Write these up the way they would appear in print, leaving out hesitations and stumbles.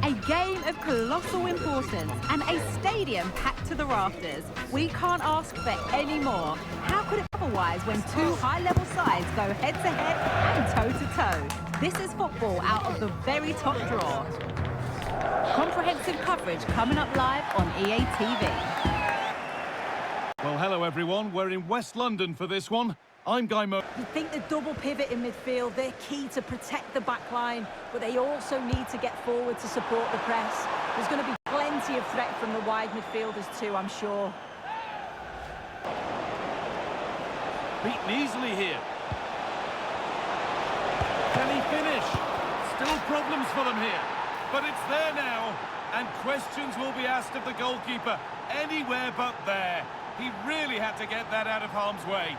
A game of colossal importance and a stadium packed to the rafters. We can't ask for any more. How could it be otherwise when two high-level sides go head-to-head and toe-to-toe? This is football out of the very top draw. Comprehensive coverage coming up live on EA TV. Well, hello everyone. We're in West London for this one. I'm Guy Mo. You think the double pivot in midfield, they're key to protect the back line, but they also need to get forward to support the press. There's going to be plenty of threat from the wide midfielders too, I'm sure. Beaten easily here. Can he finish? Still problems for them here. But it's there now, and questions will be asked of the goalkeeper. Anywhere but there. He really had to get that out of harm's way.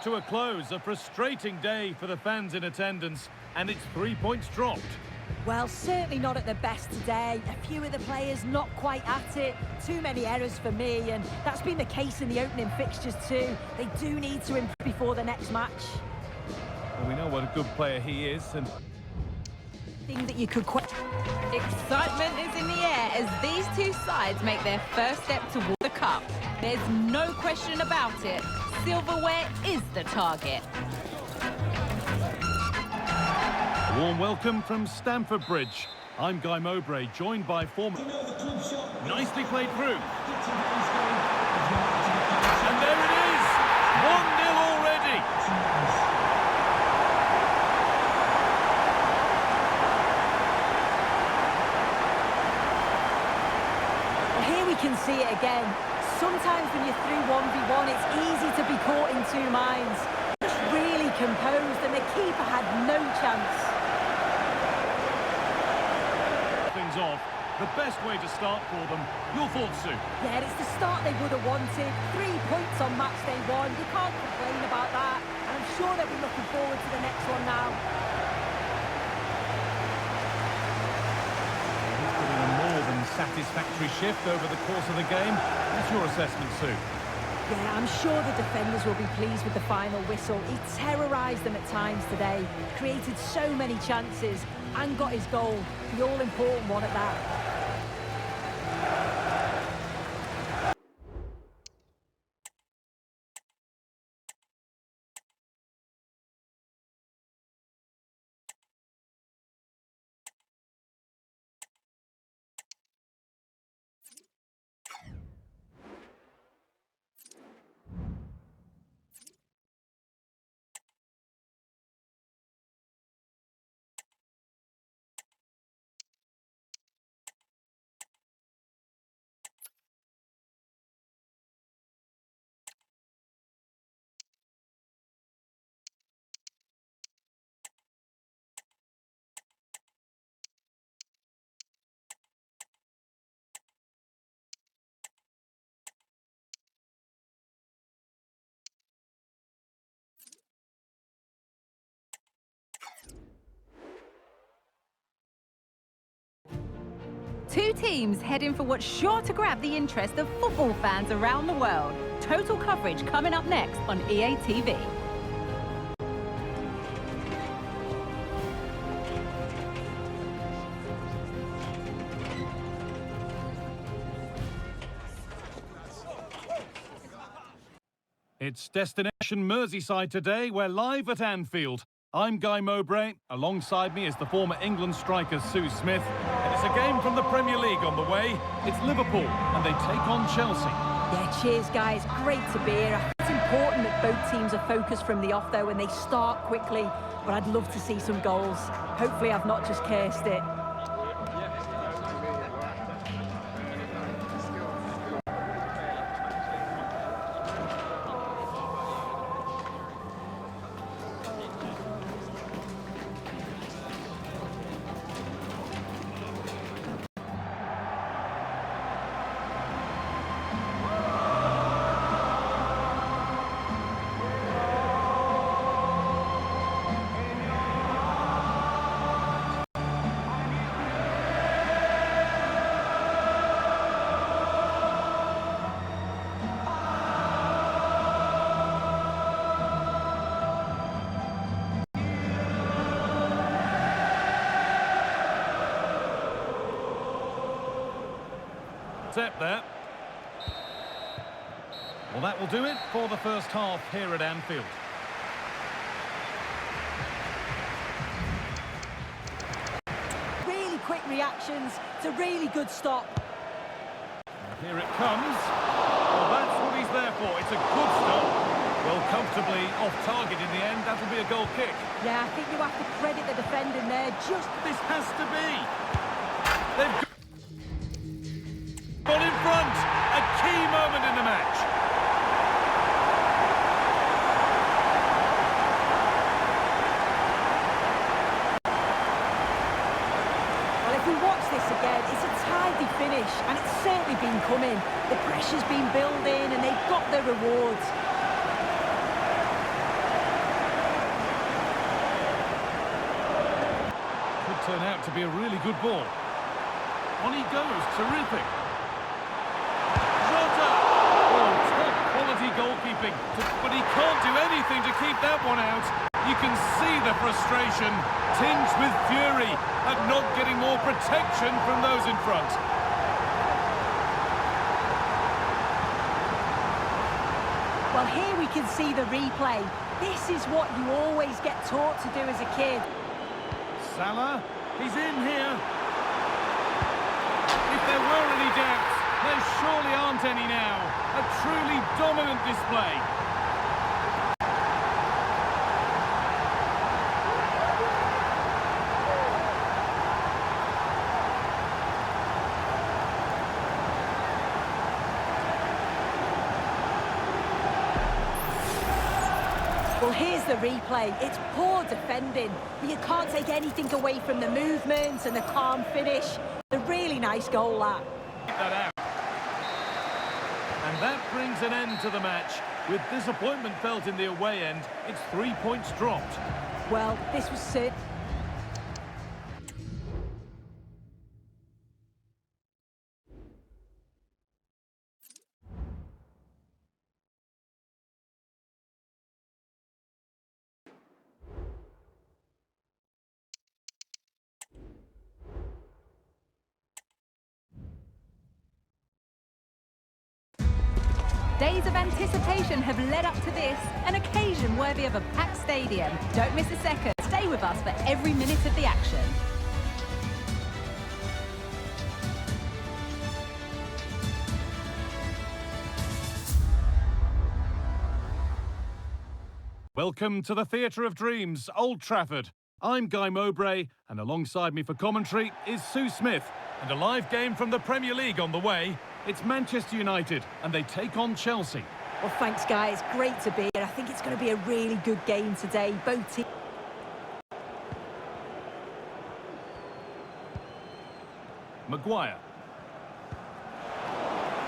To a close, a frustrating day for the fans in attendance, and it's 3 points dropped. Well, certainly not at the best today. A few of the players not quite at it. Too many errors for me, and that's been the case in the opening fixtures too. They do need to improve before the next match. Well, we know what a good player he is, and Thing that you could question. Excitement is in the air as these two sides make their first step toward the cup. There's no question about it. Silverware is the target. warm welcome from Stamford Bridge. I'm Guy Mowbray, joined by former... Nicely played through. And there it is! 1-0 already! Well, here we can see it again. Sometimes when you're through 1v1, it's easy to be caught in two minds. It's really composed, and the keeper had no chance. Things off. The best way to start for them. Your thoughts, Sue? Yeah, it's the start they would have wanted. 3 points on match day one. You can't complain about that. And I'm sure they'll be looking forward to the next one now. He's put in a more than satisfactory shift over the course of the game. What's your assessment, Sue? Yeah, I'm sure the defenders will be pleased with the final whistle. He terrorised them at times today, created so many chances and got his goal, the all-important one at that. Two teams heading for what's sure to grab the interest of football fans around the world. Total coverage coming up next on EA TV. It's Destination Merseyside today. We're live at Anfield. I'm Guy Mowbray. Alongside me is the former England striker Sue Smith. And it's a game from the Premier League on the way. It's Liverpool and they take on Chelsea. Yeah, cheers, guys. Great to be here. It's important that both teams are focused from the off, though, and they start quickly. But I'd love to see some goals. Hopefully I've not just cursed it. Step there. Well, that will do it for the first half here at Anfield. Really quick reactions. It's a really good stop. Here it comes. Well, that's what he's there for. It's a good stop. Well, comfortably off target in the end. That'll be a goal kick. Yeah, I think you have to credit the defending there. This has to be. They've got in front. A key moment in the match. Well, if we watch this again, it's a tidy finish, and it's certainly been coming. The pressure's been building, and they've got their rewards. Could turn out to be a really good ball. On he goes, terrific. Jota! Oh, top quality goalkeeping, but he can't do anything to keep that one out. You can see the frustration, tinged with fury at not getting more protection from those in front. Well, here we can see the replay. This is what you always get taught to do as a kid. Salah, he's in here. If there were any doubts, there surely aren't any now. A truly dominant display. Well, here's the replay. It's poor defending, but you can't take anything away from the movement and the calm finish. A really nice goal, that. Keep that out. And that brings an end to the match. With disappointment felt in the away end, it's 3 points dropped. Well, this was certain. Days of anticipation have led up to this, an occasion worthy of a packed stadium. Don't miss a second. Stay with us for every minute of the action. Welcome to the Theatre of Dreams, Old Trafford. I'm Guy Mowbray, and alongside me for commentary is Sue Smith. And a live game from the Premier League on the way. It's Manchester United, and they take on Chelsea. Well, thanks, guys. Great to be here. I think it's going to be a really good game today. Both teams. Maguire.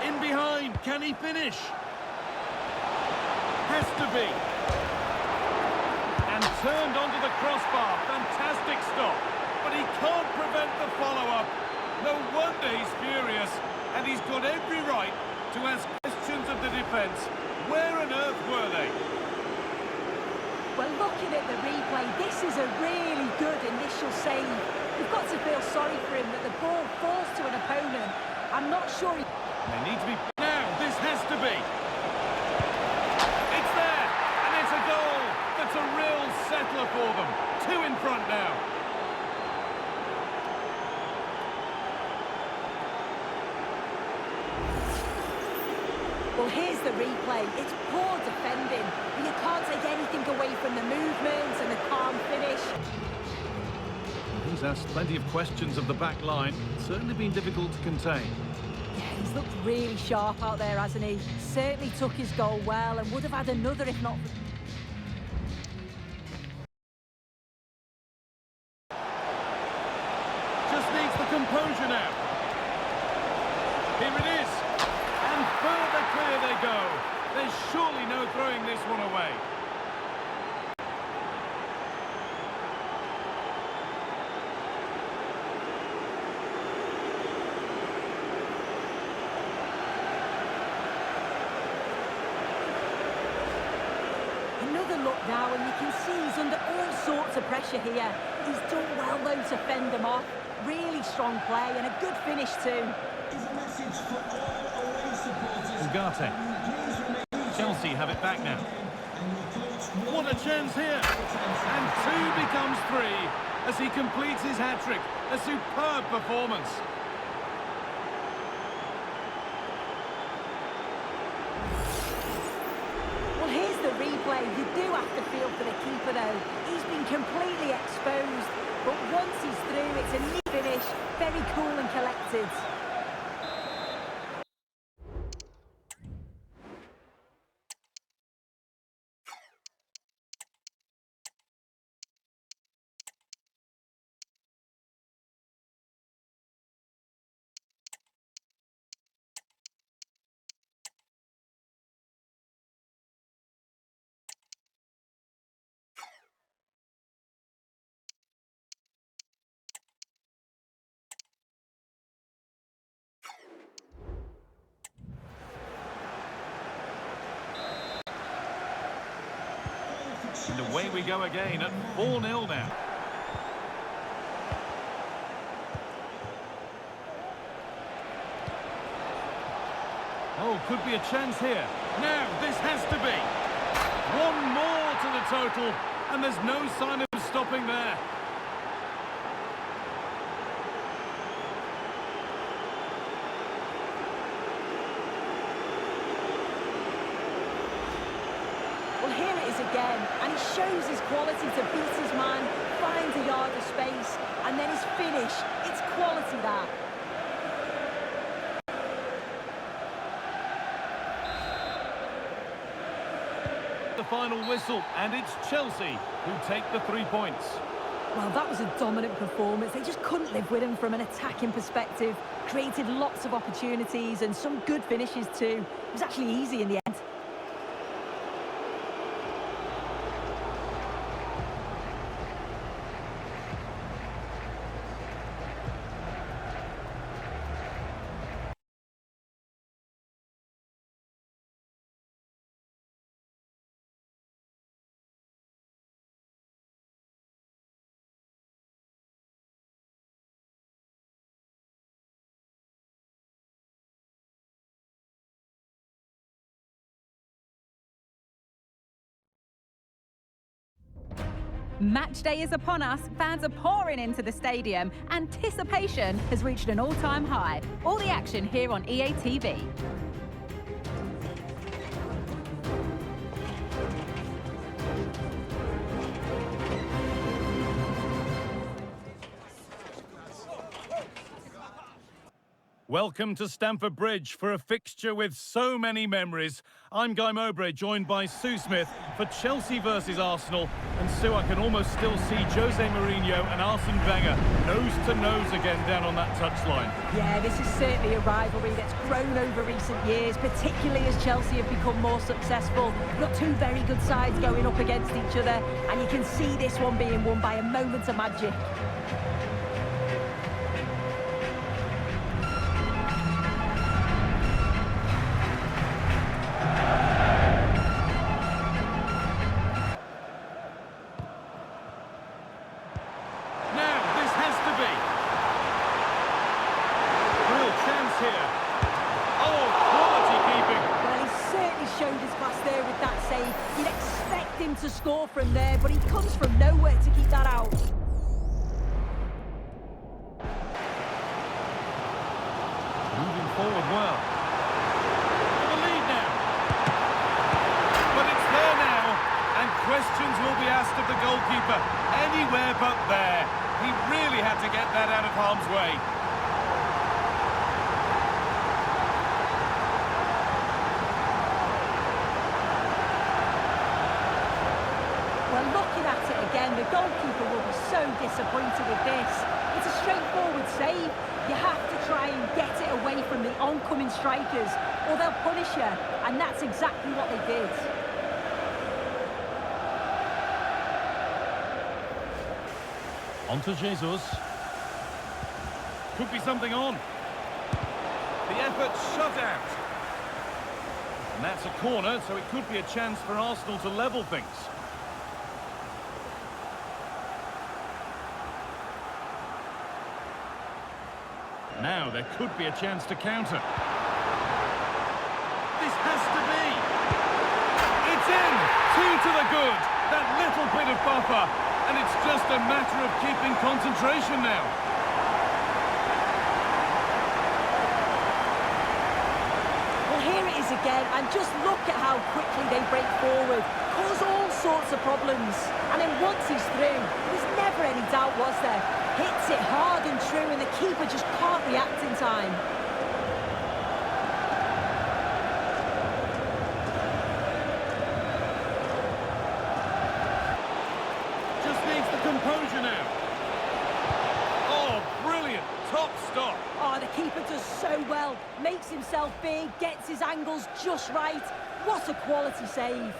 In behind, can he finish? Has to be. And turned onto the crossbar. Fantastic stop. But he can't prevent the follow-up. No wonder he's furious. And he's got every right to ask questions of the defence. Where on earth were they? Well, looking at the replay, this is a really good initial save. You've got to feel sorry for him that the ball falls to an opponent. I'm not sure he... They need to be... Now, this has to be. It's replay. It's poor defending, but you can't take anything away from the movements and the calm finish. He's asked plenty of questions of the back line. It's certainly been difficult to contain. Yeah, he's looked really sharp out there, hasn't he? Certainly took his goal well and would have had another if not... Just needs the composure now. Here it is. And further clear they go. There's surely no throwing this one away. Another look now, and you can see he's under all sorts of pressure here. He's done well, though, to fend them off. Really strong play and a good finish, too. Ugarte. Chelsea have it back now. What a chance here. And 2 becomes 3 as he completes his hat-trick. A superb performance. Well, here's the replay. You do have to feel for the keeper, though. He's been completely exposed. But once he's through, it's a neat finish. Very cool and collected. And away we go again at 4-0 now. Oh, could be a chance here. Now, this has to be. One more to the total, and there's no sign of stopping there. Well, here it is again, and he shows his quality to beat his man, finds a yard of space, and then his finish. It's quality, that. The final whistle, and it's Chelsea who take the 3 points. Well, that was a dominant performance. They just couldn't live with him from an attacking perspective. Created lots of opportunities and some good finishes too. It was actually easy in the end. Match day is upon us. Fans are pouring into the stadium. Anticipation has reached an all-time high. All the action here on EA TV. Welcome to Stamford Bridge for a fixture with so many memories. I'm Guy Mowbray, joined by Sue Smith for Chelsea versus Arsenal. And Sue, I can almost still see Jose Mourinho and Arsene Wenger nose to nose again down on that touchline. Yeah, this is certainly a rivalry that's grown over recent years, particularly as Chelsea have become more successful. We've got two very good sides going up against each other, and you can see this one being won by a moment of magic. To score from there, but he comes from nowhere to keep that out. Moving forward well. The lead now. of the goalkeeper. Anywhere but there. He really had to get that out of harm's way. Well, looking at it again, the goalkeeper will be so disappointed with this. It's a straightforward save. You have to try and get it away from the oncoming strikers, or they'll punish you, and that's exactly what they did. On to Jesus. Could be something on. The effort shut out. And that's a corner, so it could be a chance for Arsenal to level things. Now there could be a chance to counter. This has to be. It's in. 2 to the good. That little bit of buffer. And it's just a matter of keeping concentration now. Well, here it is again, and just look at how quickly they break forward. Cause all sorts of problems. And then once he's through, there's never any doubt, was there? Hits it hard and true, and the keeper just can't react in time. Just needs the composure now. Oh, brilliant. Top stop. Oh, the keeper does so well. Makes himself big, gets his angles just right. What a quality save.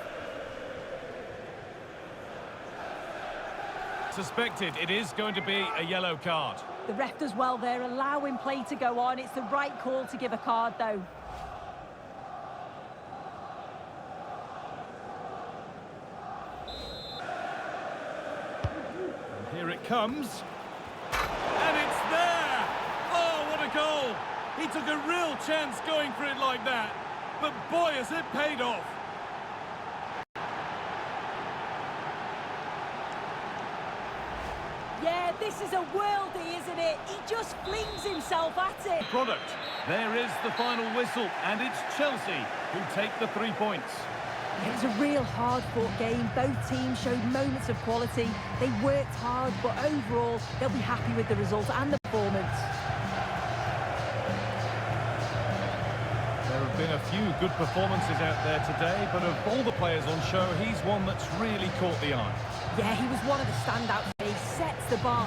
Suspected it is going to be a yellow card. The ref does well there, allowing play to go on. It's the right call to give a card, though. And here it comes. And it's there! Oh, what a goal! He took a real chance going for it like that. But boy, has it paid off. Yeah, this is a worldie, isn't it? He just flings himself at it. Product. There is the final whistle, and it's Chelsea who take the 3 points. It was a real hard-fought game. Both teams showed moments of quality. They worked hard, but overall, they'll be happy with the result and the performance. There have been a few good performances out there today, but of all the players on show, he's one that's really caught the eye. Yeah, he was one of the standouts. He sets the bar.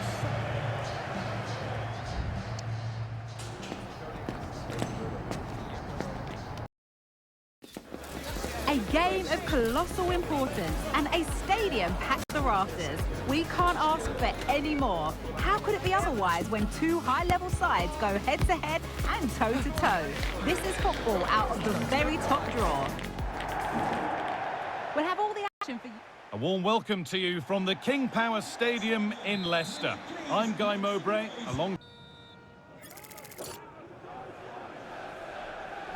A game of colossal importance and a stadium packed to the rafters. We can't ask for any more. How could it be otherwise when two high-level sides go head-to-head and toe-to-toe? This is football out of the very top drawer. We'll have all the action for you. A warm welcome to you from the King Power Stadium in Leicester. I'm Guy Mowbray, along...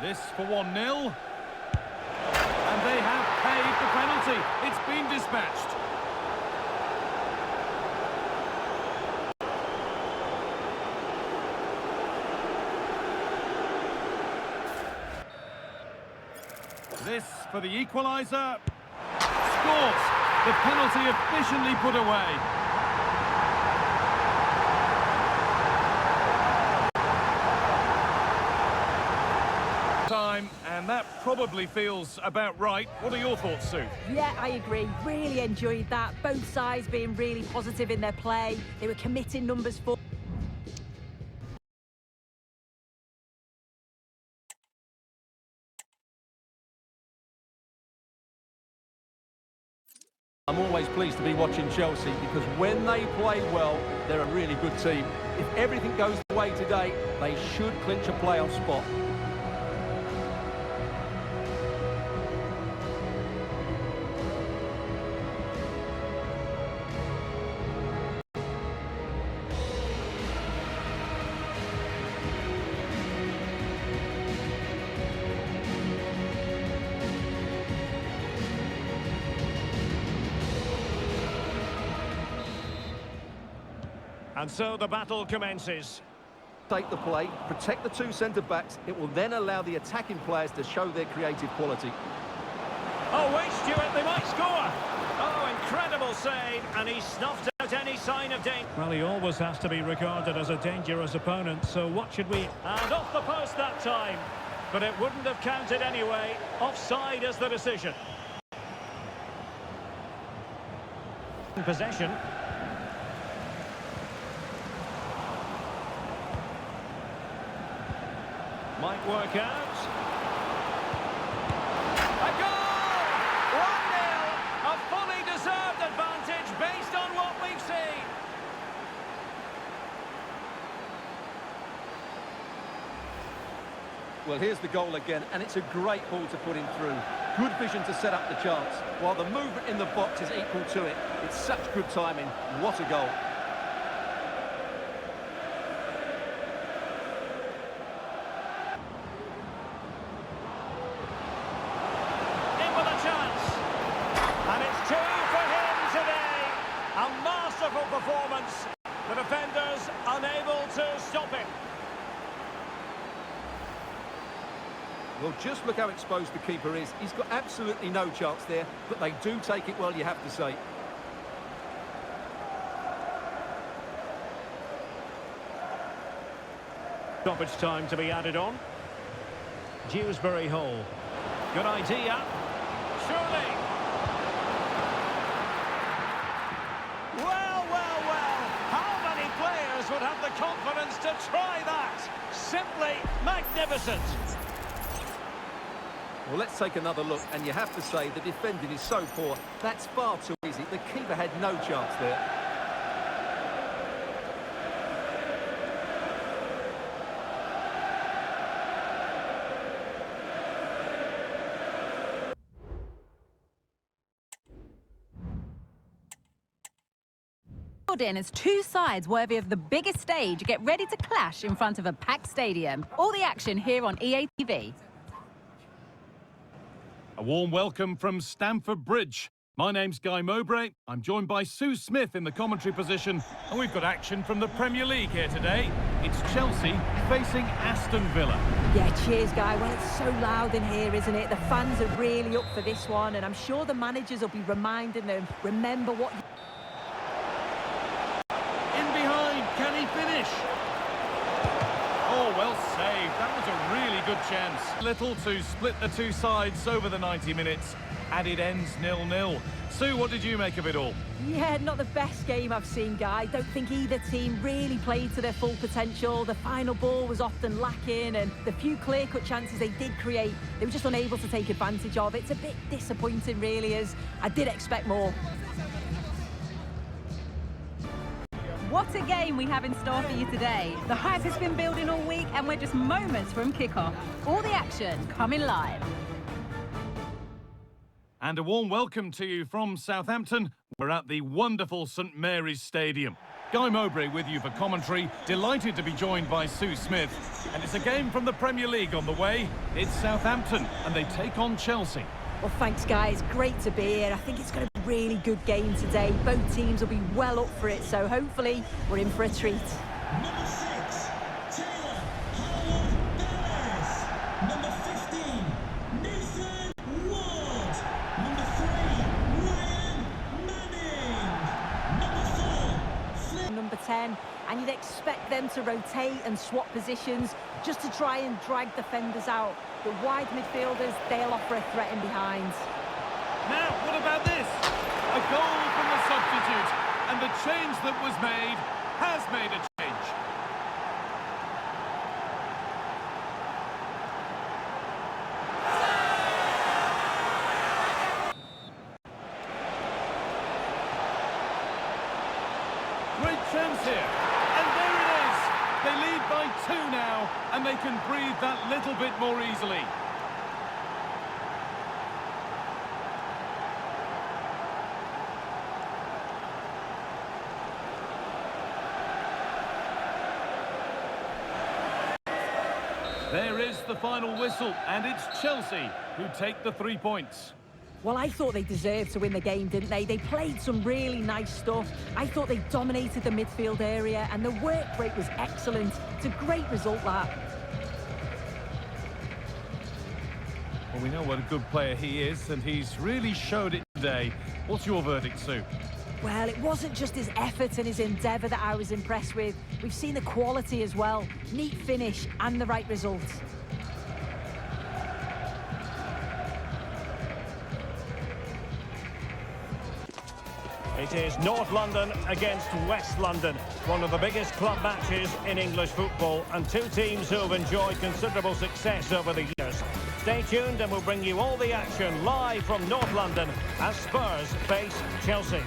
This for 1-0. And they have paid the penalty. It's been dispatched. This for the equaliser. Scores. The penalty efficiently put away. Time, and that probably feels about right. What are your thoughts, Sue? Yeah, I agree. Really enjoyed that. Both sides being really positive in their play. They were committing numbers for... I'm always pleased to be watching Chelsea because when they play well, they're a really good team. If everything goes the way today, they should clinch a playoff spot. And so the battle commences. Take the play, protect the two centre-backs. It will then allow the attacking players to show their creative quality. Oh, wait, Stuart, they might score. Oh, incredible save, and he snuffed out any sign of danger. Well, he always has to be regarded as a dangerous opponent, so what should we... And off the post that time, but it wouldn't have counted anyway. Offside is the decision. Possession. Might work out. A goal! 1-0. A fully deserved advantage based on what we've seen. Well, here's the goal again, and it's a great ball to put him through. Good vision to set up the chance, while the movement in the box is equal to it. It's such good timing. What a goal. In with a chance. And it's 2 for him today. A masterful performance. The defenders unable to stop him. Well, just look how exposed the keeper is. He's got absolutely no chance there, but they do take it well, you have to say. Stoppage time to be added on. Dewsbury Hall. Good idea. Surely. Well, well, well. How many players would have the confidence to try that? Simply magnificent. Well, let's take another look, and you have to say the defending is so poor. That's far too easy. The keeper had no chance there. In as two sides worthy of the biggest stage get ready to clash in front of a packed stadium. All the action here on EA TV. A warm welcome from Stamford Bridge. My name's Guy Mowbray. I'm joined by Sue Smith in the commentary position, and we've got action from the Premier League here today. It's Chelsea facing Aston Villa. Yeah, cheers, Guy. Well, it's so loud in here, isn't it? The fans are really up for this one, and I'm sure the managers will be reminding them, remember what... In behind, can he finish? Oh, well saved. That was a really good chance. Little to split the two sides over the 90 minutes. And it ends 0-0. Sue, what did you make of it all? Yeah, not the best game I've seen, Guy. Don't think either team really played to their full potential. The final ball was often lacking, and the few clear-cut chances they did create, they were just unable to take advantage of. It's a bit disappointing, really, as I did expect more. What a game we have in store for you today. The hype has been building all week, and we're just moments from kickoff. All the action coming live. And a warm welcome to you from Southampton. We're at the wonderful St Mary's Stadium. Guy Mowbray with you for commentary. Delighted to be joined by Sue Smith. And it's a game from the Premier League on the way. It's Southampton, and they take on Chelsea. Well, thanks, guys. Great to be here. I think it's going to be a really good game today. Both teams will be well up for it, so hopefully we're in for a treat. Number 6, Taylor Howard-Bellis. Number 15, Nathan Ward. Number 3, Ryan Manning. Number 4, Flynn. Number 10, and you'd expect them to rotate and swap positions just to try and drag defenders out. The wide midfielders, they'll offer a threat in behind. Now, what about this? A goal from the substitute, and the change that was made has made a change. Great chance here, and there it is. They lead by 2 now, and they can breathe that little bit more easily. There is the final whistle, and it's Chelsea who take the 3 points. Well, I thought they deserved to win the game, didn't they? They played some really nice stuff. I thought they dominated the midfield area, and the work rate was excellent. It's a great result, that. Well, we know what a good player he is, and he's really showed it Day. What's your verdict, Sue? Well, it wasn't just his effort and his endeavour that I was impressed with. We've seen the quality as well. Neat finish and the right result. It is North London against West London, one of the biggest club matches in English football, and two teams who have enjoyed considerable success over the years. Stay tuned and we'll bring you all the action live from North London as Spurs face Chelsea.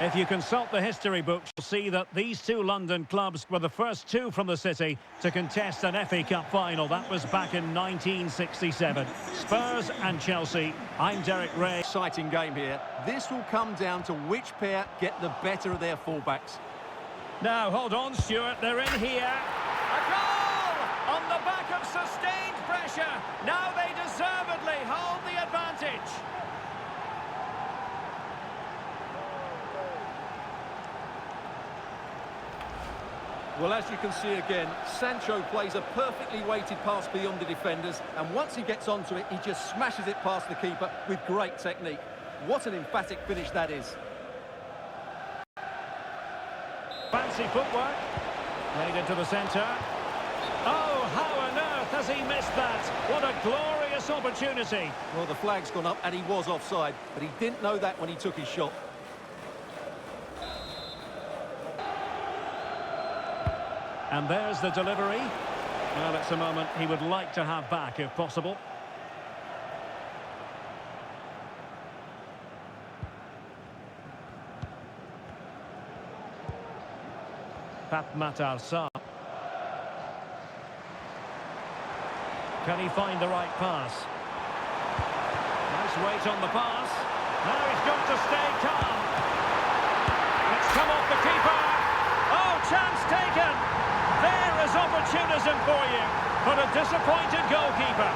If you consult the history books, you'll see that these two London clubs were the first two from the city to contest an FA Cup final. That was back in 1967. Spurs and Chelsea. I'm Derek Ray. Exciting game here. This will come down to which pair get the better of their fullbacks. Now, hold on, Stuart. They're in here. A goal! On the back of sustained pressure. Now they deservedly hold the advantage. Well, as you can see again, Sancho plays a perfectly weighted pass beyond the defenders, and once he gets onto it, he just smashes it past the keeper with great technique. What an emphatic finish that is. Fancy footwork. Played into the centre. Oh, how on earth has he missed that? What a glorious opportunity. Well, the flag's gone up and he was offside, but he didn't know that when he took his shot. And there's the delivery. Well, it's a moment he would like to have back if possible. Pap Matar Sarr. Can he find the right pass? Nice weight on the pass. Now he's got to stay calm. It's come off the keeper. Oh, chance taken. There is opportunism for you, but a disappointed goalkeeper.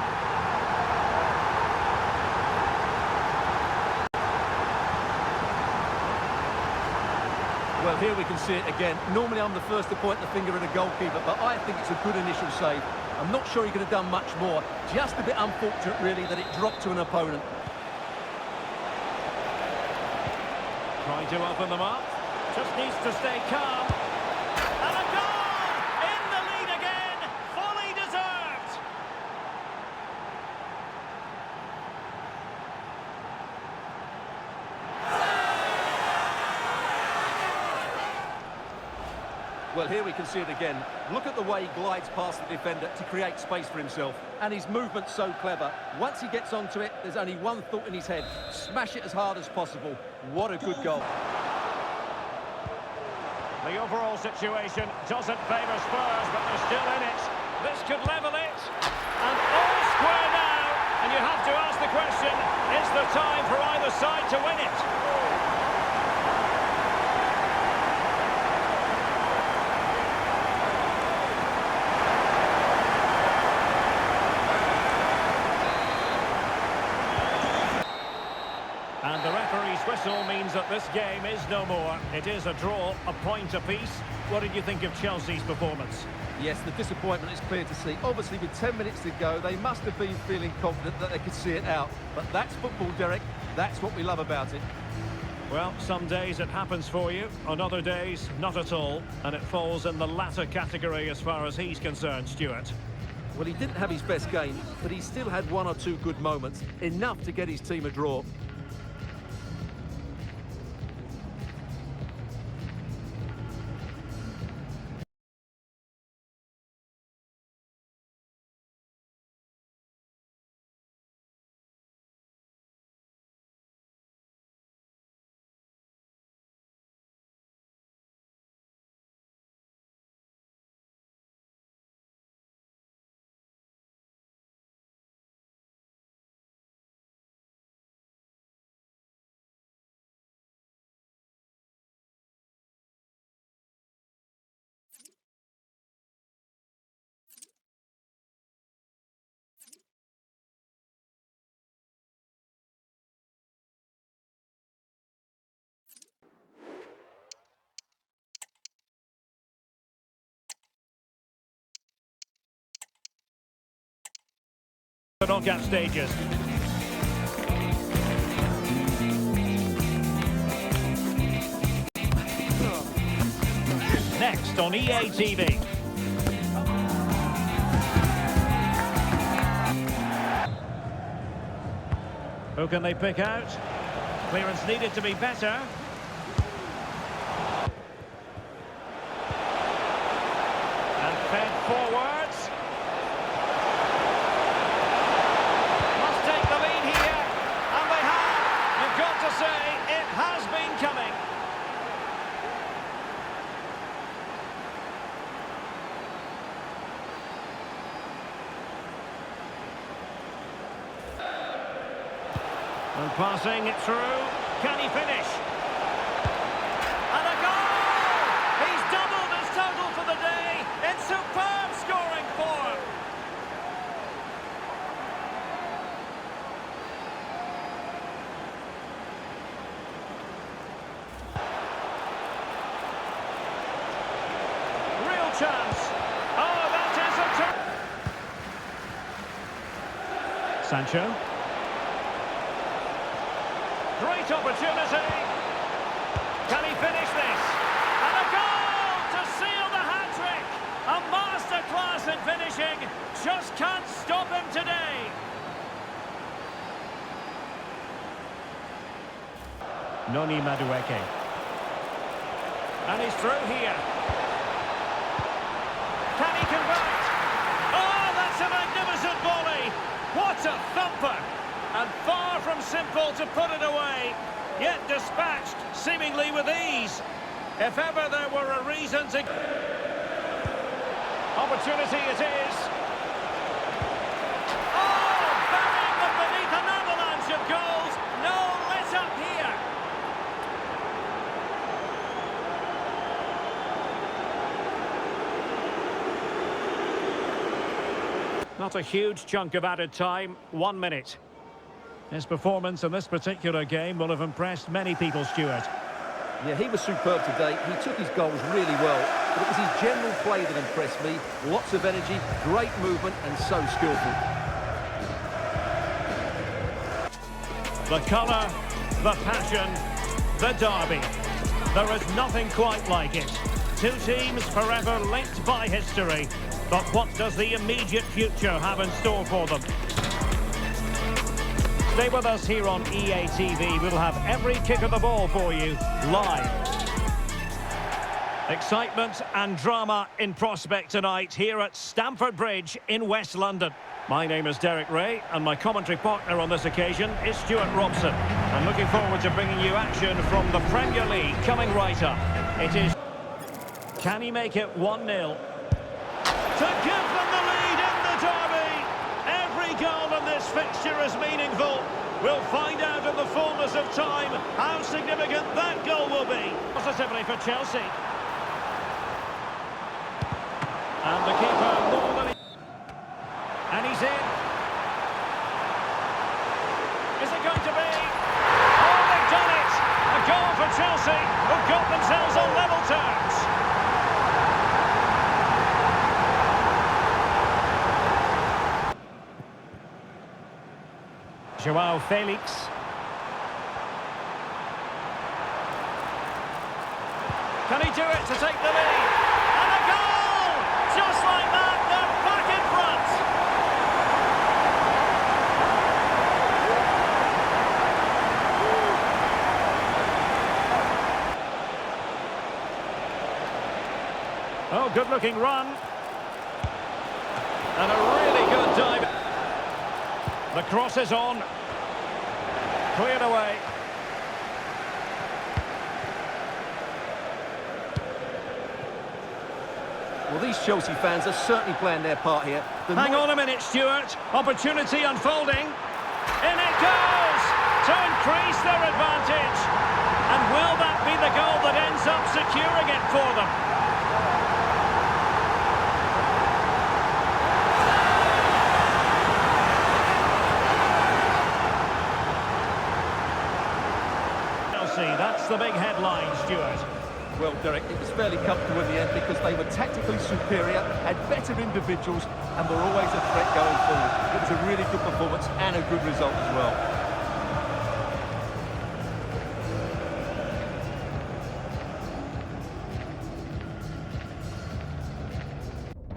Well, here we can see it again. Normally I'm the first to point the finger at a goalkeeper, but I think it's a good initial save. I'm not sure he could have done much more. Just a bit unfortunate, really, that it dropped to an opponent. Trying to open them up. Just needs to stay calm. And a goal! In the lead again! Fully deserved! Well, here we can see it again. Look at the way he glides past the defender to create space for himself. And his movement's so clever. Once he gets onto it, there's only one thought in his head. Smash it as hard as possible. What a good goal. The overall situation doesn't favour Spurs, but they're still in it. This could level it. And all square now. And you have to ask the question, is there time for either side to win it? And the referee's whistle means that this game is no more. It is a draw, a point apiece. What did you think of Chelsea's performance? Yes, the disappointment is clear to see. Obviously, with 10 minutes to go, they must have been feeling confident that they could see it out. But that's football, Derek. That's what we love about it. Well, some days it happens for you, on other days, not at all. And it falls in the latter category as far as he's concerned, Stuart. Well, he didn't have his best game, but he still had one or two good moments, enough to get his team a draw. The knockout stages. Next on EA TV. Who can they pick out? Clearance needed to be better. And fed forwards. Must take the lead here. And they have. You've got to say, it has been coming. And passing it through. Can he finish? And a goal! He's doubled his total for the day in superb scoring form. Real chance. Oh, that is a turn. Sancho. Great opportunity. Can he finish this? And a goal to seal the hat-trick. A masterclass in finishing. Just can't stop him today. Noni Madueke. And he's through here. Can he convert? Oh, that's a magnificent volley. What a thumper. And far from simple to put it away, yet dispatched seemingly with ease. If ever there were a reason to... Opportunity it is. Oh, burying them beneath an avalanche of goals. No let up here. Not a huge chunk of added time, 1 minute. His performance in this particular game will have impressed many people, Stuart. Yeah, he was superb today. He took his goals really well, but it was his general play that impressed me. Lots of energy, great movement, and so skillful. The colour, the passion, the derby. There is nothing quite like it. Two teams forever linked by history. But what does the immediate future have in store for them? Stay with us here on EA TV. We'll have every kick of the ball for you live. Excitement and drama in prospect tonight here at Stamford Bridge in West London. My name is Derek Ray and my commentary partner on this occasion is Stuart Robson. I'm looking forward to bringing you action from the Premier League coming right up. It is... Can he make it 1-0? To give them the lead in the derby! Every goal in this fixture is meaningful. We'll find out in the fullness of time how significant that goal will be. Positively for Chelsea. And the keeper more than... And he's in. Is it going to be? Oh, they've done it! A goal for Chelsea, who've got themselves on level terms. Joao Felix. Can he do it to take the lead? And a goal! Just like that, they're back in front. Oh, good-looking run. And a really good dive. The cross is on. Cleared away. Well, these Chelsea fans are certainly playing their part here. Hang on a minute, Stuart. Opportunity unfolding. In it goes! To increase their advantage. And will that be the goal that ends up securing it for them? That's the big headline, Stuart. Well, Derek, it was fairly comfortable in the end because they were tactically superior, had better individuals, and were always a threat going forward. It was a really good performance and a good result as well.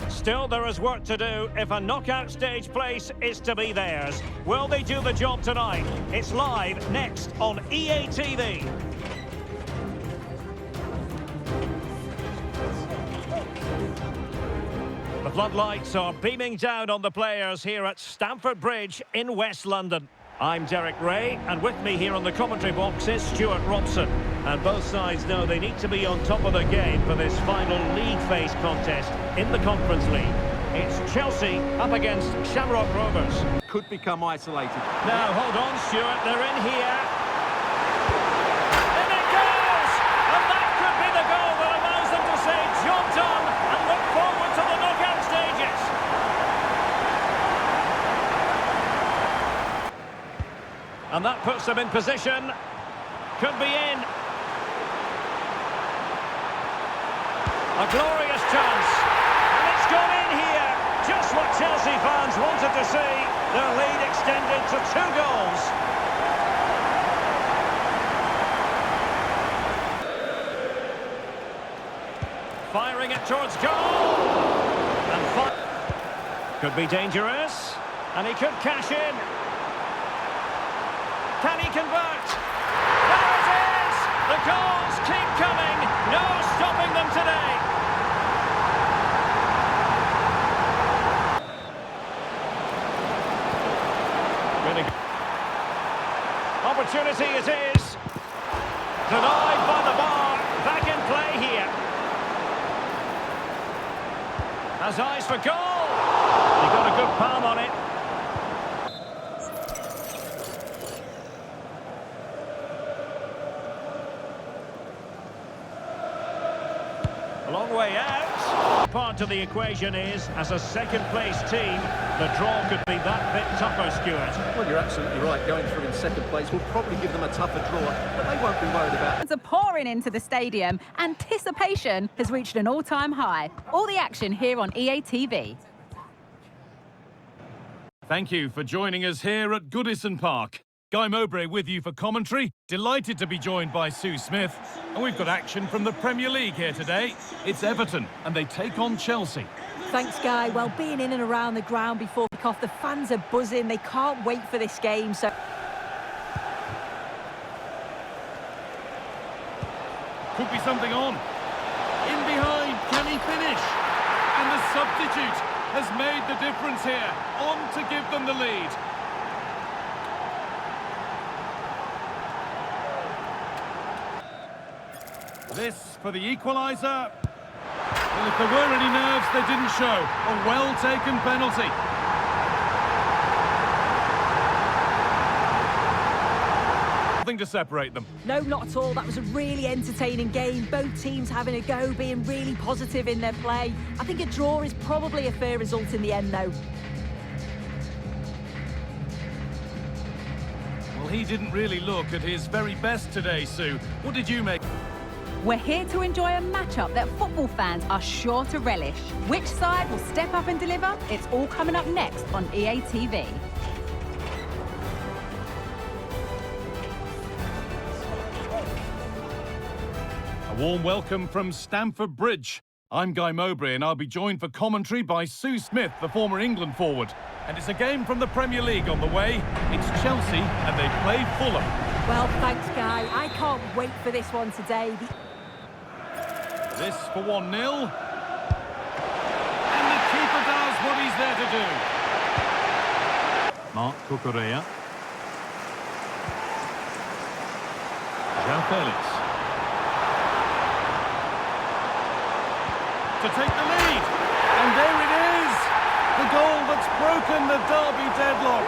Still, there is work to do if a knockout stage place is to be theirs. Will they do the job tonight? It's live next on EA TV. The floodlights are beaming down on the players here at Stamford Bridge in West London. I'm Derek Ray, and with me here on the commentary box is Stuart Robson. And both sides know they need to be on top of their game for this final league phase contest in the Conference League. It's Chelsea up against Shamrock Rovers. Could become isolated. Now, hold on, Stuart, they're in here. In it goes! And that could be the goal that allows them to say job done and look forward to the knockout stages. And that puts them in position. Could be in. A glorious chance. And it's gone in here. Just what Chelsea fans wanted to see. Their lead extended to 2 goals. Firing it towards goal. And could be dangerous. And he could cash in. Can he convert? There it is! The goals keep coming. No stopping them today. Really good. Opportunity it is. Denied by the bar. Back in play here. Has eyes for goal. He got a good palm on it. A long way out. Part of the equation is, as a second-place team, the draw could be that bit tougher, Stuart. Well, you're absolutely right. Going through in second place will probably give them a tougher draw, but they won't be worried about it. Fans are pouring into the stadium. Anticipation has reached an all-time high. All the action here on EA TV. Thank you for joining us here at Goodison Park. Guy Mowbray with you for commentary. Delighted to be joined by Sue Smith. And we've got action from the Premier League here today. It's Everton, and they take on Chelsea. Thanks, Guy. Well, being in and around the ground before kick-off, the fans are buzzing. They can't wait for this game, so... Could be something on. In behind, can he finish? And the substitute has made the difference here. On to give them the lead. This for the equaliser. Well, if there were any nerves, they didn't show. A well-taken penalty. Nothing to separate them. No, not at all. That was a really entertaining game. Both teams having a go, being really positive in their play. I think a draw is probably a fair result in the end, though. Well, he didn't really look at his very best today, Sue. What did you make? We're here to enjoy a matchup that football fans are sure to relish. Which side will step up and deliver? It's all coming up next on EA TV. A warm welcome from Stamford Bridge. I'm Guy Mowbray, and I'll be joined for commentary by Sue Smith, the former England forward. And it's a game from the Premier League on the way. It's Chelsea, and they play Fulham. Well, thanks, Guy. I can't wait for this one today. This for 1-0. And the keeper does what he's there to do. Mark Cucurella. João Felix. To take the lead. And there it is. The goal that's broken the derby deadlock.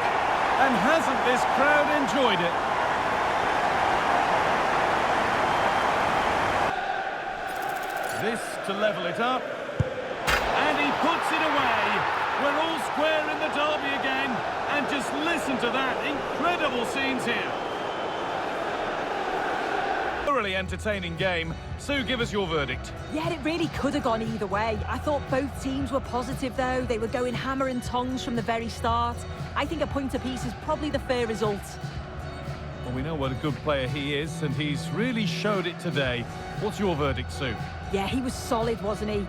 And hasn't this crowd enjoyed it? This to level it up. And he puts it away. We're all square in the derby again. And just listen to that. Incredible scenes here. thoroughly entertaining game. Sue, give us your verdict. Yeah, it really could have gone either way. I thought both teams were positive, though. They were going hammer and tongs from the very start. I think a point apiece is probably the fair result. Well, we know what a good player he is, and he's really showed it today. What's your verdict, Sue? Yeah, he was solid, wasn't he?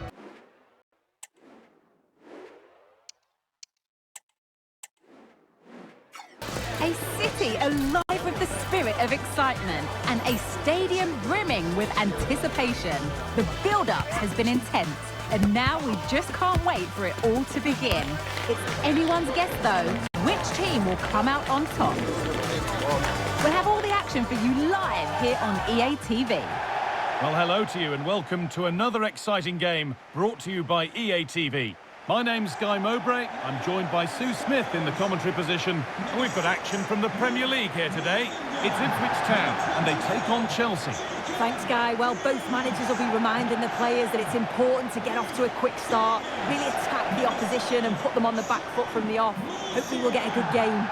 A city alive with the spirit of excitement and a stadium brimming with anticipation. The build-up has been intense, and now we just can't wait for it all to begin. It's anyone's guess, though, which team will come out on top. We'll have all the action for you live here on EA TV. Well, hello to you and welcome to another exciting game brought to you by EA TV. My name's Guy Mowbray. I'm joined by Sue Smith in the commentary position. And we've got action from the Premier League here today. It's Ipswich Town and they take on Chelsea. Thanks, Guy. Well, both managers will be reminding the players that it's important to get off to a quick start, really attack the opposition and put them on the back foot from the off. Hopefully we'll get a good game.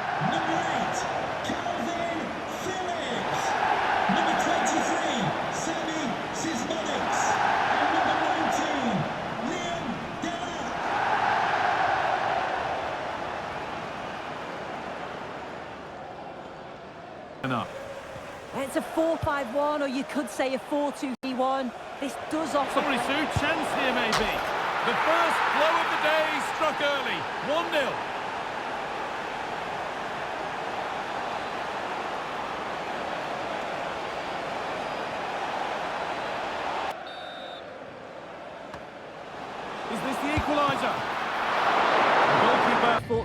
It's a 4-5-1, or you could say a 4-2-3-1. This does offer... Sorry, Sue, chance here maybe. The first blow of the day struck early. 1-0. Is this the equaliser?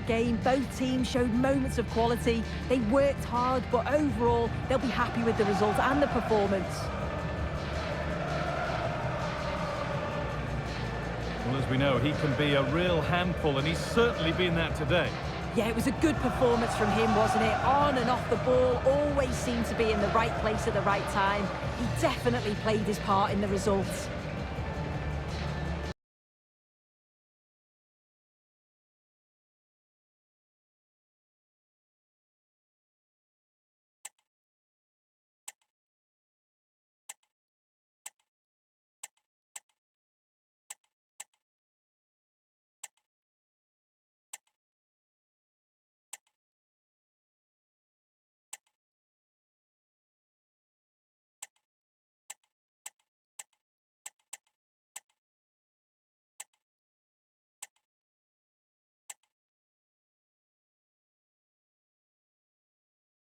Game, both teams showed moments of quality. They worked hard, but overall they'll be happy with the result and the performance. Well, as we know, he can be a real handful, and he's certainly been that today. Yeah, it was a good performance from him, wasn't it? On and off the ball, always seemed to be in the right place at the right time. He definitely played his part in the results.